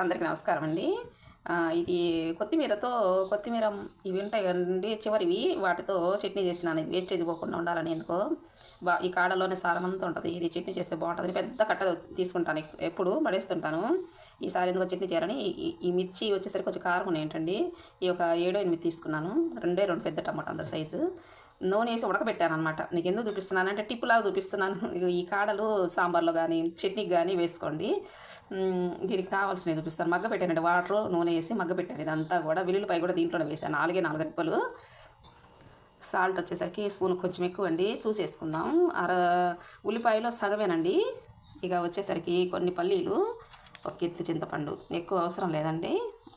అందరికీ నమస్కారం అండి. ఇది కొత్తిమీర ఇవి ఉంటాయి కదండీ చివరివి, వాటితో చట్నీ చేసినాను. ఇది వేస్టేజ్ పోకుండా ఉండాలని ఎందుకో ఈ కాడలోనే సారం అంతా ఉంటుంది. ఇది చట్నీ చేస్తే బాగుంటుంది. పెద్ద కట్ట తీసుకుంటాను, ఎప్పుడు పడేస్తుంటాను. ఈసారి ఎందుకో చట్నీ చేయాలని ఈ మిర్చి వచ్చేసరికి కొంచెం కారం ఉన్నాయి ఏంటండి. ఈ ఒక 7-8 తీసుకున్నాను. రెండు పెద్ద టమాటా అందరి సైజు. నూనె వేసి ఉడకబెట్టాను అనమాట. నీకు ఎందుకు చూపిస్తున్నాను అంటే టిప్పులాగా చూపిస్తున్నాను. ఈ కాడలు సాంబార్లో కానీ చట్నీకి కానీ వేసుకోండి. దీనికి కావాల్సినవి చూపిస్తాను. మగ్గ పెట్టానండి, వాటర్ నూనె వేసి మగ్గ పెట్టాను. ఇదంతా కూడా వెల్లుల్లిపాయ కూడా దీంట్లోనే వేసాను. 4 రెప్పలు. సాల్ట్ వచ్చేసరికి స్పూన్ కొంచెం ఎక్కువ అండి, చూసేసుకుందాం. ఉల్లిపాయలో సగమేనండి. ఇక వచ్చేసరికి కొన్ని పల్లీలు, ఒక ఎత్తు చింతపండు. ఎక్కువ అవసరం లేదండి.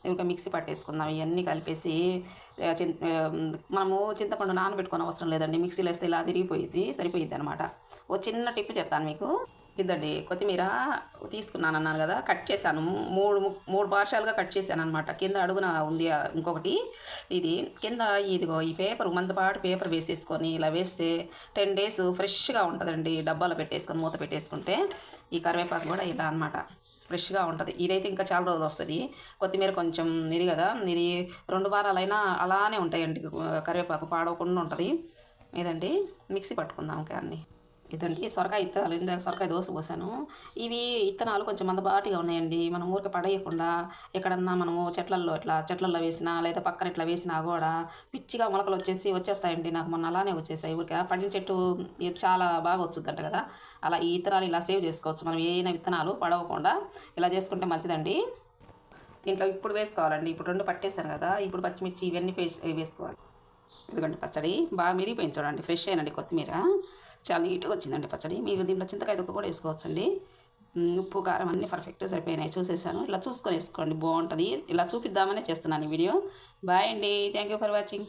ఇంకా మిక్సీ పట్టేసుకుందాం. ఇవన్నీ కలిపేసి మనము చింతపండు నానబెట్టుకునే అవసరం లేదండి. మిక్సీలో వేస్తే ఇలా సరిపోయిద్ది అనమాట. ఓ చిన్న టిప్ చెప్తాను మీకు. ఇదండి కొత్తిమీర తీసుకున్నాను అన్నాను కదా, కట్ చేశాను. మూడు పార్షాలుగా కట్ చేశాను అనమాట. కింద అడుగున ఉంది ఇంకొకటి. ఇది కింద ఇదిగో ఈ పేపర్ మందపాటి పేపర్ వేసేసుకొని ఇలా వేస్తే 10 days ఫ్రెష్గా ఉంటుందండి. డబ్బాలో పెట్టేసుకొని మూత పెట్టేసుకుంటే. ఈ కరివేపాకు కూడా ఇలా అనమాట, ఫ్రెష్గా ఉంటుంది. ఇదైతే ఇంకా చాలా రోజులు వస్తుంది. కొత్తిమీర కొంచెం ఇది కదా, ఇది 2 వారాలైనా అలానే ఉంటాయండి. కరివేపాకు పాడవకుండా ఉంటుంది. ఇదండి మిక్సీ పట్టుకుందాం అన్నీ. ఇదండి సొరకాయ ఇత్తనాలు. ఇందాక సొరకాయ దోశ పోసాను. ఇవి ఇత్తనాలు కొంచెం మందపాటిగా ఉన్నాయండి. మనం ఊరికే పడేయకుండా ఎక్కడన్నా మనము చెట్లల్లో వేసినా లేదా పక్కన ఇట్లా వేసినా కూడా పిచ్చిగా మొలకలు వచ్చేస్తాయండి. నాకు మొన్న అలానే వచ్చేసాయి. ఊరికే పడిన చెట్టు చాలా బాగా వచ్చుద్దంట కదా, అలా ఈ ఇత్తనాలు ఇలా సేవ్ చేసుకోవచ్చు. మనం ఏదైనా విత్తనాలు పడవకుండా ఇలా చేసుకుంటే మంచిదండి. దీంట్లో ఇప్పుడు వేసుకోవాలండి. ఇప్పుడు 2 పట్టేస్తాను కదా, ఇప్పుడు పచ్చిమిర్చి ఇవన్నీ వేసుకోవాలి. ఎందుకంటే పచ్చడి బాగా మిరిగిపోయింది చూడండి. ఫ్రెష్ అయినండి కొత్తిమీర, చాలా నీట్గా వచ్చిందండి పచ్చడి. మీరు దీంట్లో చింతకాయ దుక్క కూడా వేసుకోవచ్చండి. ఉప్పు కారం అన్నీ పర్ఫెక్ట్గా సరిపోయినాయి. చూసేసాను. ఇలా చూసుకొని వేసుకోండి, బాగుంటుంది. ఇలా చూపిద్దామనే చేస్తున్నాను ఈ వీడియో. బాయ్ అండి. Thank you for watching.